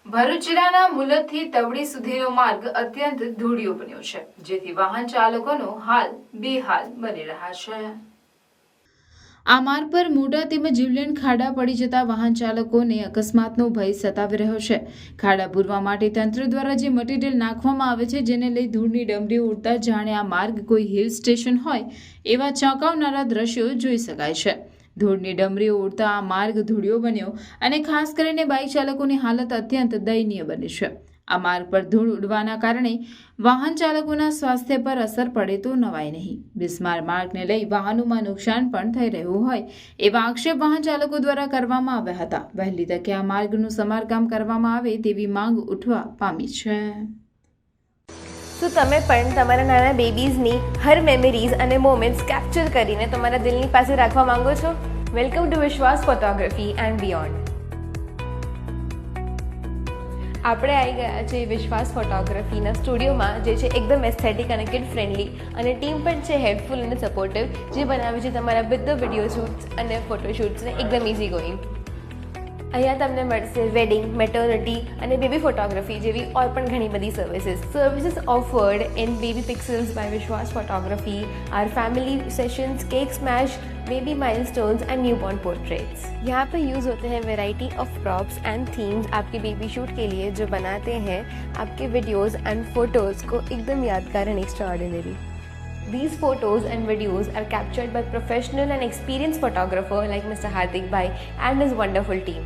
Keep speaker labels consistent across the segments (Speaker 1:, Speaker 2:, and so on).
Speaker 1: ભરૂચ જિલ્લાના મુલદથી તવડી સુધીનો માર્ગ અત્યંત ધૂળિયો બન્યો છે, જેથી વાહન ચાલકોનો હાલ બેહાલ બની રહ્યા છે। આ માર્ગ પર મોટા તેમજ જીવલેણ ખાડા પડી જતા વાહન ચાલકોને અકસ્માતનો ભય સતાવી રહ્યો છે। ખાડા પૂરવા માટે તંત્ર દ્વારા જે મટીરીયલ નાખવામાં આવે છે, જેને લઈ ધૂળની ડમરીઓ ઉડતા જાણે આ માર્ગ કોઈ હિલ સ્ટેશન હોય એવા ચોંકાવનારા દ્રશ્યો જોઈ શકાય છે। ધૂળની ડમરીઓ ઉડતા આ માર્ગ ધૂળિયો બન્યો અને ખાસ કરીને બાઇક ચાલકોની હાલત અત્યંત દયનીય બની છે। આ માર્ગ પર ધૂળ ઉડવાના કારણે વાહન ચાલકોના સ્વાસ્થ્ય પર અસર પડે તો નવાય નહીં। બિસ્માર માર્ગને લઈ વાહનોમાં નુકસાન પણ થઈ રહ્યું હોય એવા આક્ષેપ વાહન ચાલકો દ્વારા કરવામાં આવ્યા હતા। વહેલી તકે આ માર્ગનું સમારકામ કરવામાં આવે તેવી માંગ ઉઠવા પામી છે।
Speaker 2: તો તમે પણ તમારા નાના બેબીઝની હર મેમરીઝ અને મોમેન્ટ્સ કેપ્ચર કરીને તમારા દિલની પાસે રાખવા માંગો છો? વેલકમ ટુ વિશ્વાસ ફોટોગ્રાફી એન્ડ બિયોન્ડ। આપણે આવી ગયા છે વિશ્વાસ ફોટોગ્રાફીના સ્ટુડિયોમાં, જે છે એકદમ એસ્થેટિક અને કિડ ફ્રેન્ડલી, અને ટીમ પણ છે હેલ્પફુલ અને સપોર્ટિવ, જે બનાવે છે તમારા બધા વિડીયો શૂટ્સ અને ફોટોશૂટ્સને એકદમ ઇઝી ગોઈંગ। અહીંયા તમને મળશે વેડિંગ, મેટર્નિટી અને બેબી ફોટોગ્રાફી જેવી ઓર પણ ઘણી બધી services offered in baby pixels by Vishwas photography, our family sessions, cake smash, baby milestones and newborn portraits. यहाँ पर यूज़ होते हैं variety of props and themes आपके बेबी शूट के लिए, जो बनाते हैं आपके वीडियोज़ एंड फोटोज़ को एकदम यादगार and extraordinary. These photos and videos are captured by professional and experienced photographer like Mr. Hardik Bhai and his wonderful team.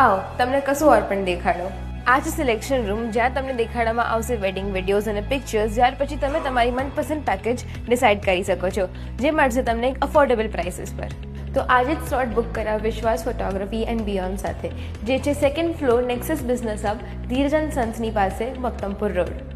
Speaker 2: आओ તમને કશું ઓર પણ દેખાડો। આ છે સિલેક્શન રૂમ, જ્યાં તમને દેખાડવામાં આવશે વેડિંગ વિડીયોઝ અને પિક્ચર્સ, જ્યાર પછી તમે તમારી મનપસંદ પેકેજ ડિસાઇડ કરી શકો છો, જે મળશે તમને એક અફોર્ડેબલ પ્રાઇસીસ પર। તો આજે જ સ્લોટ બુક કરાવ વિશ્વાસ ફોટોગ્રાફી એન્ડ બિયોન્ડ સાથે, જે છે 2nd floor Nexus business hub, Dhiraj and સન્સની પાસે, મક્તમપુર રોડ।